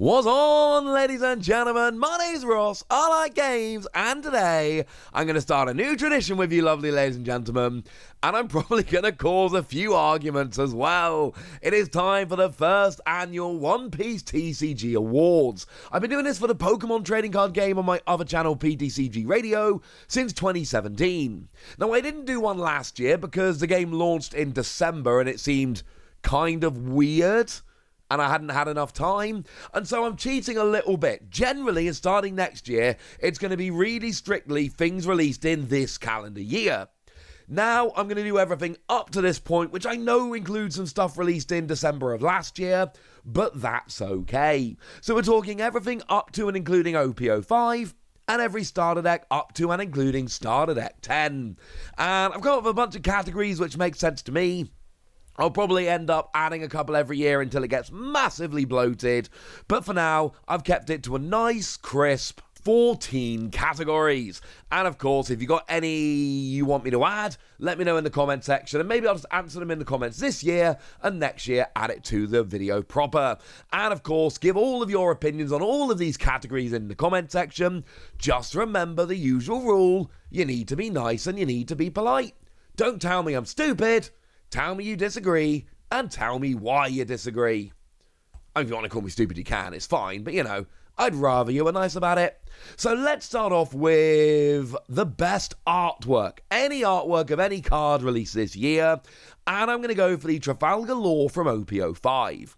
What's on, ladies and gentlemen? My name's Ross, I like games, and today I'm going to start a new tradition with you lovely ladies and gentlemen, and I'm probably going to cause a few arguments as well. It is time for the first annual One Piece TCG Awards. I've been doing this for the Pokemon trading card game on my other channel, PTCG Radio, since 2017. Now, I didn't do one last year because the game launched in December and it seemed kind of weird, and I hadn't had enough time, and so I'm cheating a little bit. Generally, and starting next year, it's going to be really strictly things released in this calendar year. Now, I'm going to do everything up to this point, which I know includes some stuff released in December of last year, but that's okay. So we're talking everything up to and including OPO5, and every starter deck up to and including starter deck 10. And I've come up with a bunch of categories which make sense to me. I'll probably end up adding a couple every year until it gets massively bloated, but for now, I've kept it to a nice, crisp 14 categories. And of course, if you've got any you want me to add, let me know in the comment section, and maybe I'll just answer them in the comments this year, and next year add it to the video proper. And of course, give all of your opinions on all of these categories in the comment section. Just remember the usual rule: you need to be nice and you need to be polite. Don't tell me I'm stupid. Tell me you disagree, and tell me why you disagree. If you want to call me stupid, you can, it's fine, but I'd rather you were nice about it. So let's start off with the best artwork. Any artwork of any card released this year, and I'm going to go for the Trafalgar Law from OPO5.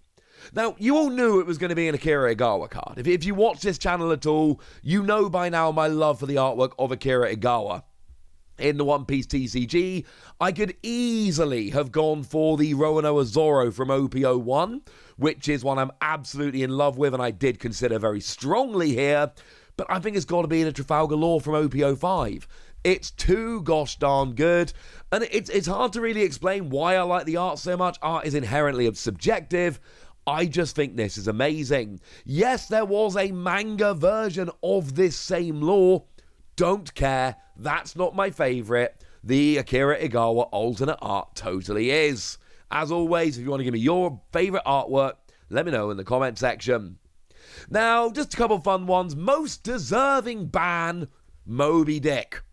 Now, you all knew it was going to be an Akira Igawa card. If you watch this channel at all, you know by now my love for the artwork of Akira Igawa. In the One Piece TCG, I could easily have gone for the Roanoa Zoro from OPO1, which is one I'm absolutely in love with and I did consider very strongly here, but I think it's got to be the Trafalgar Law from OPO5. It's too gosh darn good, and it's hard to really explain why I like the art so much. Art is inherently subjective. I just think this is amazing. Yes, there was a manga version of this same law. Don't care, that's not my favourite. The Akira Igawa alternate art totally is. As always, if you want to give me your favourite artwork, let me know in the comment section. Now, just a couple fun ones. Most deserving ban, Moby Dick.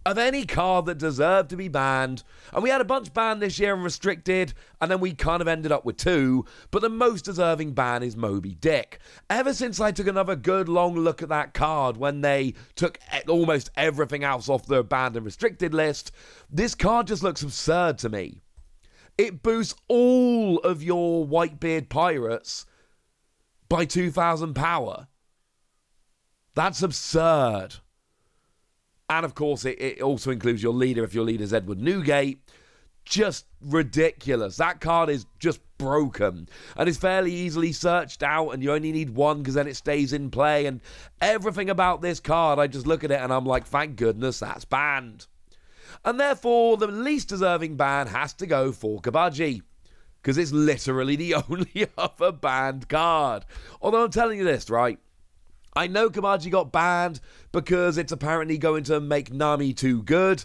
Of any card that deserved to be banned, and we had a bunch banned this year and restricted, and then we kind of ended up with two, but the most deserving ban is Moby Dick. Ever since I took another good long look at that card when they took almost everything else off the banned and restricted list, this card just looks absurd to me. It boosts all of your Whitebeard pirates by 2,000 power. That's absurd. And of course, it also includes your leader if your leader's Edward Newgate. Just ridiculous. That card is just broken and is fairly easily searched out, and you only need one because then it stays in play. And everything about this card, I just look at it and I'm like, thank goodness that's banned. And therefore, the least deserving ban has to go for Kabaji, because it's literally the only other banned card. Although I'm telling you this, right? I know Kabaji got banned because it's apparently going to make Nami too good.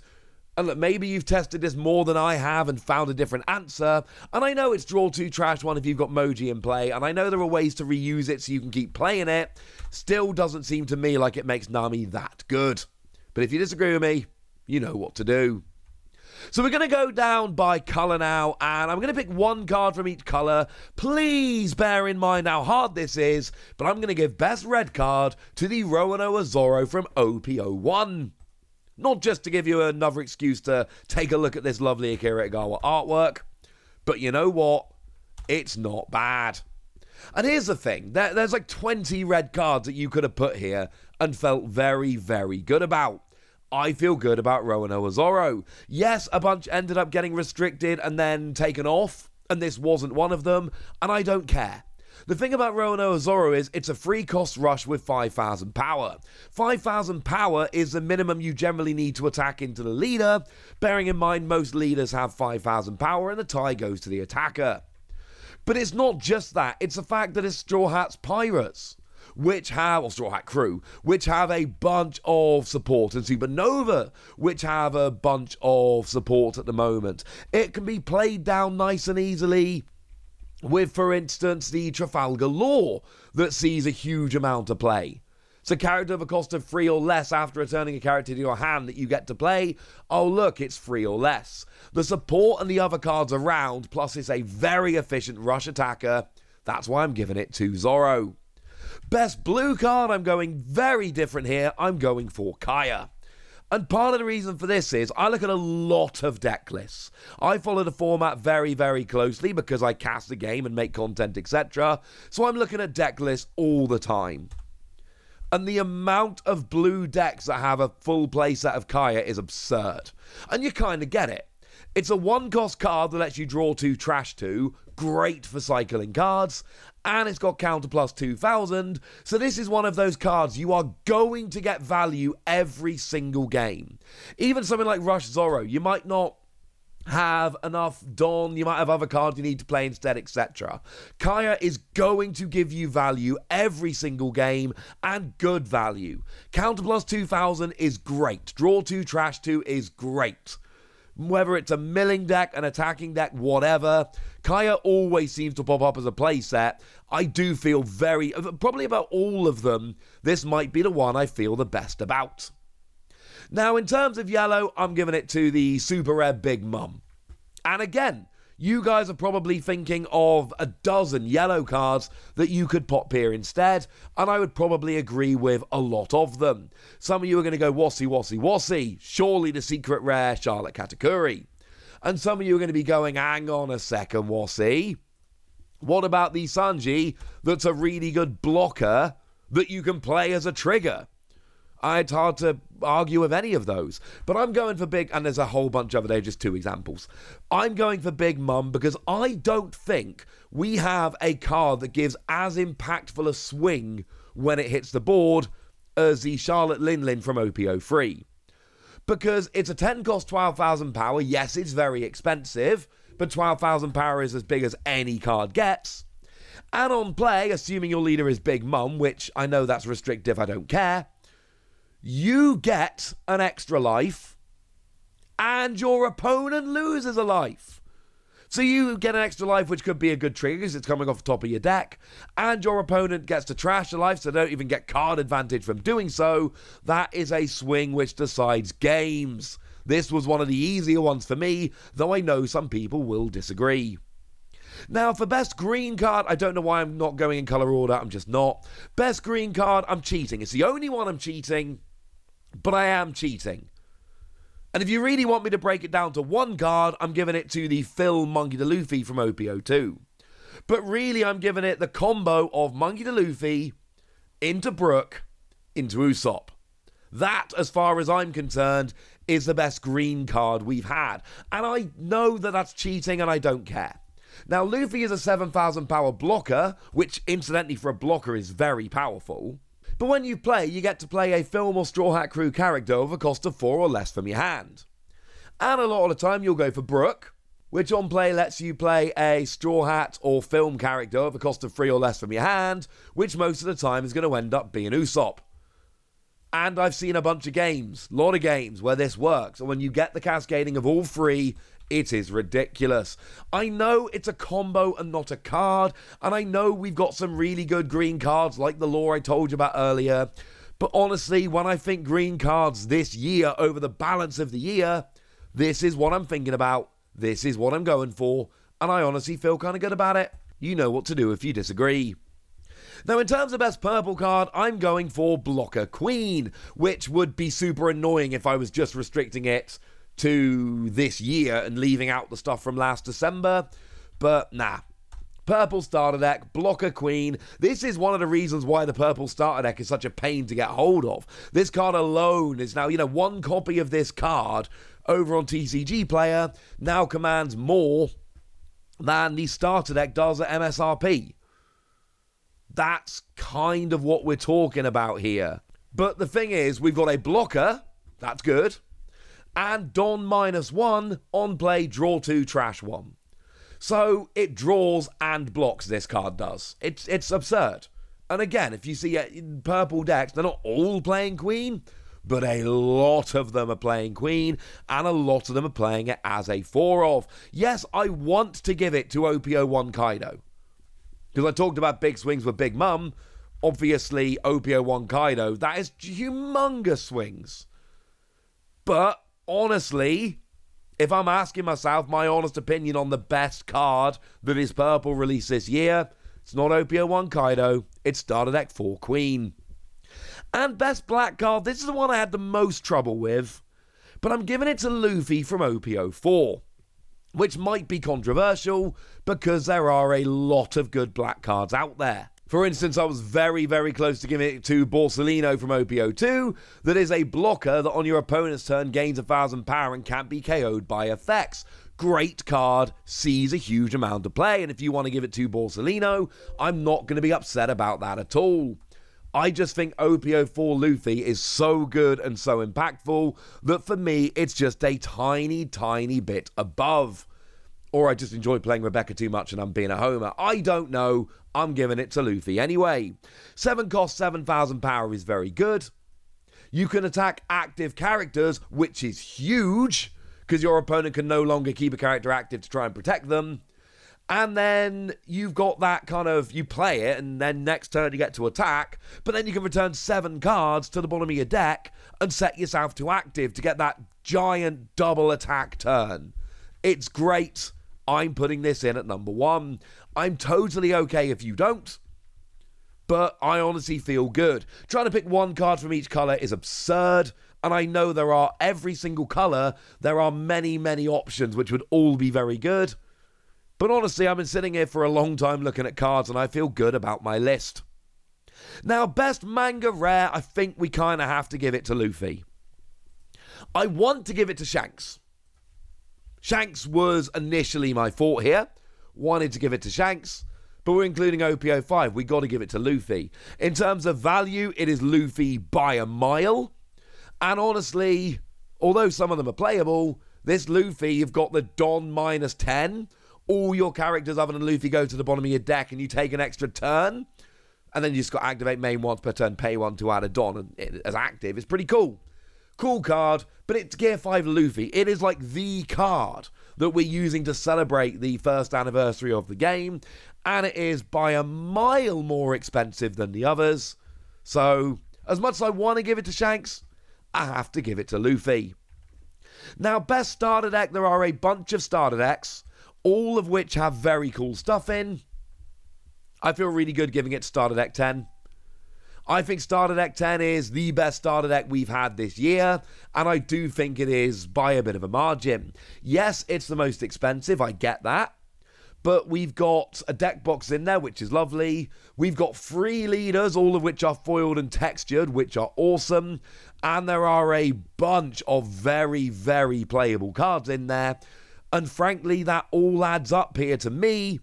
And look, maybe you've tested this more than I have and found a different answer. And I know it's draw 2 trash 1 if you've got Moji in play. And I know there are ways to reuse it so you can keep playing it. Still doesn't seem to me like it makes Nami that good. But if you disagree with me, you know what to do. So we're going to go down by colour now, and I'm going to pick one card from each colour. Please bear in mind how hard this is, but I'm going to give best red card to the Roanoa Zoro from OPO1. Not just to give you another excuse to take a look at this lovely Akira Igawa artwork, but you know what? It's not bad. And here's the thing, there's like 20 red cards that you could have put here and felt very, very good about. I feel good about Roanoa Zoro. Yes, a bunch ended up getting restricted and then taken off, and this wasn't one of them, and I don't care. The thing about Roanoa Zoro is it's a free cost rush with 5,000 power. 5,000 power is the minimum you generally need to attack into the leader, bearing in mind most leaders have 5,000 power and the tie goes to the attacker. But it's not just that, it's the fact that it's Straw Hat's Pirates, or Straw Hat Crew, which have a bunch of support, and Supernova, which have a bunch of support at the moment. It can be played down nice and easily. with, for instance, the Trafalgar Law that sees a huge amount of play. It's a character of a cost of 3 or less after returning a character to your hand that you get to play. Oh look, it's 3 or less. The support and the other cards around, plus it's a very efficient rush attacker. That's why I'm giving it to Zoro. Best blue card, I'm going very different here. I'm going for Kaya. And part of the reason for this is I look at a lot of deck lists. I follow the format very, very closely because I cast the game and make content, etc. So I'm looking at deck lists all the time. And the amount of blue decks that have a full playset of Kaya is absurd. And you kind of get it. It's a 1-cost card that lets you draw 2 trash 2, great for cycling cards, and it's got counter plus 2000, so this is one of those cards you are going to get value every single game. Even something like Rush Zoro, you might not have enough Dawn, you might have other cards you need to play instead, etc. Kaya is going to give you value every single game, and good value. Counter plus 2000 is great, draw 2 trash 2 is great. Whether it's a milling deck, an attacking deck, whatever, Kaya always seems to pop up as a playset. I do feel probably about all of them, this might be the one I feel the best about. Now, in terms of yellow, I'm giving it to the Super Rare Big Mum. And again, you guys are probably thinking of a dozen yellow cards that you could pop here instead, and I would probably agree with a lot of them. Some of you are going to go Wassy, Wassy, Wassy, surely the secret rare Charlotte Katakuri. And some of you are going to be going, hang on a second, Wassy. What about the Sanji that's a really good blocker that you can play as a trigger? It's hard to argue with any of those. But I'm going for big, and there's a whole bunch of it, just 2 examples. I'm going for Big Mum because I don't think we have a card that gives as impactful a swing when it hits the board as the Charlotte Lin Lin from OPO3. Because it's a 10 cost, 12,000 power. Yes, it's very expensive, but 12,000 power is as big as any card gets. And on play, assuming your leader is Big Mum, which I know that's restrictive, I don't care, you get an extra life, and your opponent loses a life. So you get an extra life, which could be a good trigger because it's coming off the top of your deck, and your opponent gets to trash a life, so they don't even get card advantage from doing so. That is a swing which decides games. This was one of the easier ones for me, though I know some people will disagree. Now, for best green card, I don't know why I'm not going in colour order, I'm just not. Best green card, I'm cheating. It's the only one I'm cheating, but I am cheating. And if you really want me to break it down to one card, I'm giving it to the Phil Monkey D. Luffy from OPO2. But really, I'm giving it the combo of Monkey D. Luffy into Brook into Usopp. That, as far as I'm concerned, is the best green card we've had. And I know that that's cheating, and I don't care. Now, Luffy is a 7,000 power blocker, which incidentally for a blocker is very powerful. But when you play, you get to play a film or Straw Hat Crew character with a cost of 4 or less from your hand. And a lot of the time you'll go for Brook, which on play lets you play a Straw Hat or film character with a cost of 3 or less from your hand, which most of the time is going to end up being Usopp. And I've seen a bunch of games, a lot of games, where this works. And when you get the cascading of all 3, it is ridiculous. I know it's a combo and not a card, and I know we've got some really good green cards like the law I told you about earlier, but honestly, when I think green cards this year over the balance of the year, this is what I'm thinking about, this is what I'm going for, and I honestly feel kind of good about it. You know what to do if you disagree. Now, in terms of best purple card, I'm going for Blocker Queen, which would be super annoying if I was just restricting it to this year and leaving out the stuff from last December, but nah. Purple starter deck, Blocker Queen. This is one of the reasons why the purple starter deck is such a pain to get hold of. This card alone is now, one copy of this card over on TCG Player now commands more than the starter deck does at MSRP. That's kind of what we're talking about here. But the thing is, we've got a blocker, that's good, and Don -1, on play, draw 2, trash 1. So it draws and blocks, this card does. It's absurd. And again, if you see purple decks, they're not all playing Queen, but a lot of them are playing Queen, and a lot of them are playing it as a 4-of. Yes, I want to give it to OPO1 Kaido. Because I talked about big swings with Big Mum. Obviously, OPO1 Kaido, that is humongous swings. But, honestly, if I'm asking myself my honest opinion on the best card that is purple released this year, it's not OPO1 Kaido, it's Starter Deck 4 Queen. And best black card, this is the one I had the most trouble with, but I'm giving it to Luffy from OPO4, which might be controversial because there are a lot of good black cards out there. For instance, I was very, very close to giving it to Borsalino from OPO2, that is a blocker that on your opponent's turn gains 1,000 power and can't be KO'd by effects. Great card, sees a huge amount of play, and if you want to give it to Borsalino, I'm not going to be upset about that at all. I just think OPO4 Luffy is so good and so impactful that for me, it's just a tiny, tiny bit above. Or I just enjoy playing Rebecca too much and I'm being a homer. I don't know. I'm giving it to Luffy anyway. 7 cost, 7,000 power is very good. You can attack active characters, which is huge, because your opponent can no longer keep a character active to try and protect them. And then you've got that kind of, you play it, and then next turn you get to attack, but then you can return 7 cards to the bottom of your deck and set yourself to active to get that giant double attack turn. It's great. I'm putting this in at number 1. I'm totally okay if you don't, but I honestly feel good. Trying to pick one card from each color is absurd, and I know there are, every single color, there are many, many options which would all be very good. But honestly, I've been sitting here for a long time looking at cards and I feel good about my list. Now, best manga rare, I think we kind of have to give it to Luffy. I want to give it to Shanks. Shanks was initially my thought here. Wanted to give it to Shanks, but we're including OPO5. We got to give it to Luffy. In terms of value, it is Luffy by a mile. And honestly, although some of them are playable, this Luffy, you've got the Don -10. All your characters other than Luffy go to the bottom of your deck and you take an extra turn. And then you just got activate main once per turn, pay 1 to add a Don as active. It's pretty cool. Cool card, but it's Gear 5 Luffy. It is like the card that we're using to celebrate the first anniversary of the game. And it is by a mile more expensive than the others. So, as much as I want to give it to Shanks, I have to give it to Luffy. Now, best starter deck, there are a bunch of starter decks, all of which have very cool stuff in. I feel really good giving it Starter Deck 10. I think Starter Deck 10 is the best starter deck we've had this year, and I do think it is by a bit of a margin. Yes, it's the most expensive, I get that, but we've got a deck box in there, which is lovely. We've got 3 leaders, all of which are foiled and textured, which are awesome, and there are a bunch of very, very playable cards in there. And frankly, that all adds up here to me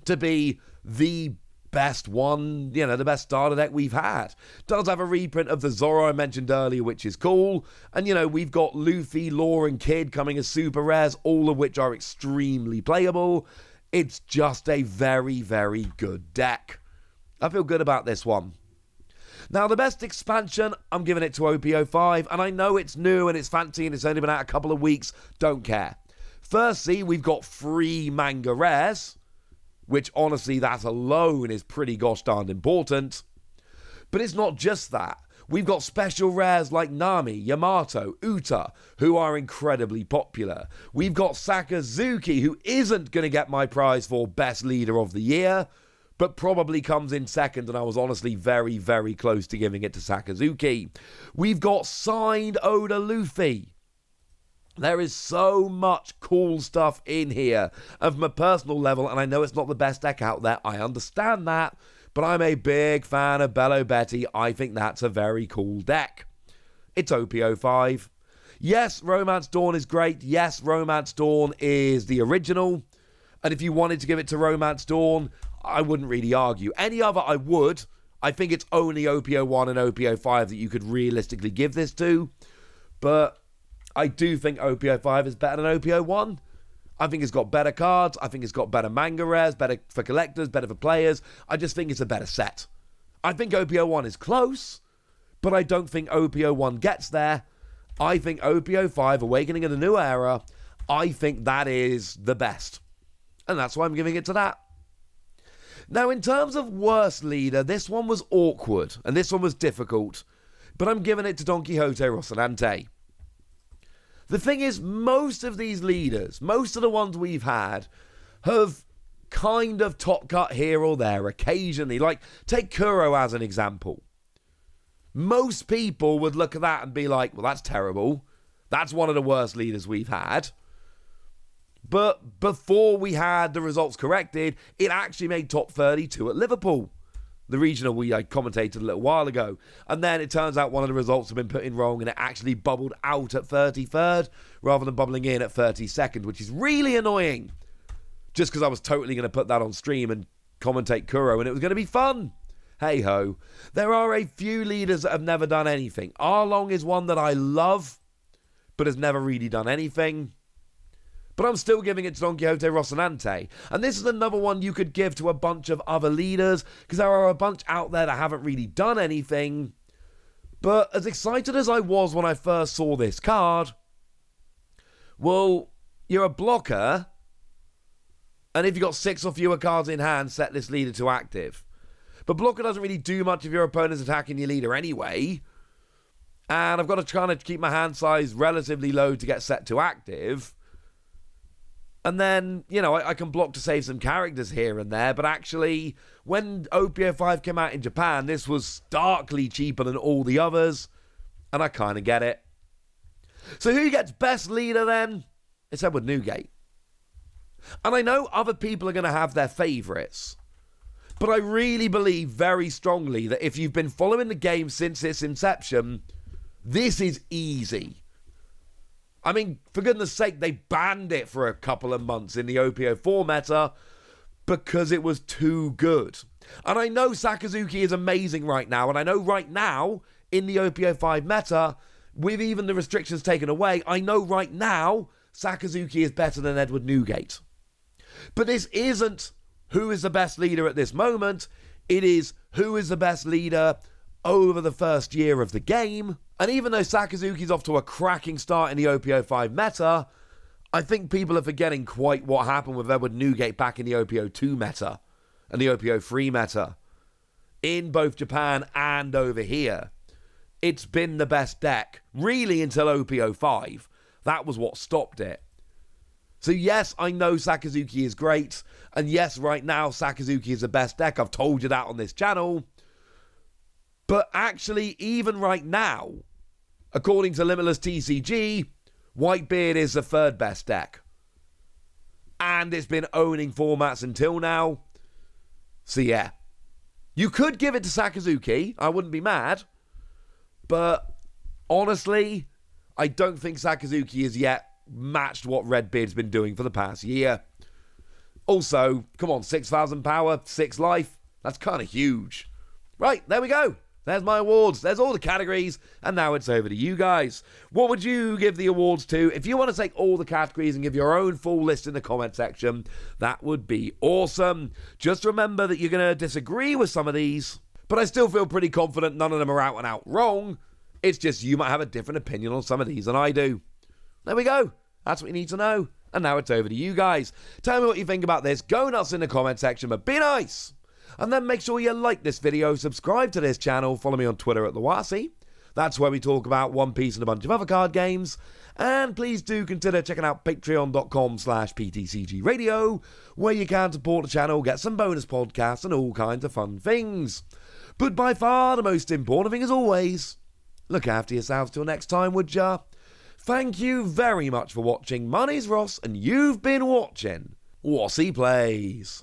to be the best one, the best starter deck we've had. Does have a reprint of the Zoro I mentioned earlier, which is cool. And, we've got Luffy, Law, and Kid coming as super rares, all of which are extremely playable. It's just a very, very good deck. I feel good about this one. Now, the best expansion, I'm giving it to OPO5. And I know it's new and it's fancy and it's only been out a couple of weeks. Don't care. Firstly, we've got 3 manga rares, which honestly, that alone is pretty gosh darned important. But it's not just that. We've got special rares like Nami, Yamato, Uta, who are incredibly popular. We've got Sakazuki, who isn't going to get my prize for Best Leader of the Year, but probably comes in second, and I was honestly very, very close to giving it to Sakazuki. We've got signed Oda Luffy. There is so much cool stuff in here. And from a personal level, and I know it's not the best deck out there, I understand that, but I'm a big fan of Bello Betty. I think that's a very cool deck. It's OPO5. Yes, Romance Dawn is great. Yes, Romance Dawn is the original. And if you wanted to give it to Romance Dawn, I wouldn't really argue. Any other, I would. I think it's only OPO1 and OPO5 that you could realistically give this to. But I do think OPO5 is better than OPO1. I think it's got better cards. I think it's got better manga rares, better for collectors, better for players. I just think it's a better set. I think OPO1 is close, but I don't think OPO1 gets there. I think OPO5, Awakening of the New Era, I think that is the best. And that's why I'm giving it to that. Now, in terms of worst leader, this one was awkward, and this one was difficult, but I'm giving it to Don Quixote Rocinante. The thing is, most of these leaders, most of the ones we've had, have kind of top cut here or there occasionally. Like, take Kuro as an example. Most people would look at that and be like, well, that's terrible. That's one of the worst leaders we've had. But before we had the results corrected, it actually made top 32 at Liverpool, the regional we commentated a little while ago. And then it turns out one of the results had been put in wrong and it actually bubbled out at 33rd rather than bubbling in at 32nd, which is really annoying. Just because I was totally going to put that on stream and commentate Kuro and it was going to be fun. Hey ho. There are a few leaders that have never done anything. Arlong is one that I love, but has never really done anything. But I'm still giving it to Don Quixote Rocinante. And this is another one you could give to a bunch of other leaders, because there are a bunch out there that haven't really done anything. But as excited as I was when I first saw this card, well, you're a blocker, and if you've got 6 or fewer cards in hand, set this leader to active. But blocker doesn't really do much if your opponent's attacking your leader anyway. And I've got to kind of keep my hand size relatively low to get set to active. And then, you know, I can block to save some characters here and there. But actually, when OPO 5 came out in Japan, this was starkly cheaper than all the others. And I kind of get it. So who gets best leader then? It's Edward Newgate. And I know other people are going to have their favourites. But I really believe very strongly that if you've been following the game since its inception, this is easy. I mean, for goodness sake, they banned it for a couple of months in the OPO 4 meta because it was too good. And I know Sakazuki is amazing right now, and I know right now, in the OPO 5 meta, with even the restrictions taken away, I know right now, Sakazuki is better than Edward Newgate. But this isn't who is the best leader at this moment, it is who is the best leader over the first year of the game. And even though Sakazuki's off to a cracking start in the OPO 5 meta, I think people are forgetting quite what happened with Edward Newgate back in the OPO 2 meta and the OPO 3 meta. In both Japan and over here. It's been the best deck, really, until OPO 5. That was what stopped it. So yes, I know Sakazuki is great, and yes, right now, Sakazuki is the best deck. I've told you that on this channel. But actually, even right now, according to Limitless TCG, Whitebeard is the third best deck. And it's been owning formats until now. So yeah. You could give it to Sakazuki, I wouldn't be mad. But honestly, I don't think Sakazuki has yet matched what Redbeard's been doing for the past year. Also, come on, 6,000 power, 6 life. That's kind of huge. Right, there we go. There's my awards. There's all the categories. And now it's over to you guys. What would you give the awards to? If you want to take all the categories and give your own full list in the comment section, that would be awesome. Just remember that you're going to disagree with some of these, but I still feel pretty confident none of them are out and out wrong. It's just you might have a different opinion on some of these than I do. There we go. That's what you need to know. And now it's over to you guys. Tell me what you think about this. Go nuts in the comment section, but be nice. And then make sure you like this video, subscribe to this channel, follow me on Twitter at TheWasi. That's where we talk about One Piece and a bunch of other card games. And please do consider checking out patreon.com/PTCG Radio, where you can support the channel, get some bonus podcasts and all kinds of fun things. But by far the most important thing as always, look after yourselves till next time, would ya? Thank you very much for watching. My name's Ross, and you've been watching Wasi Plays.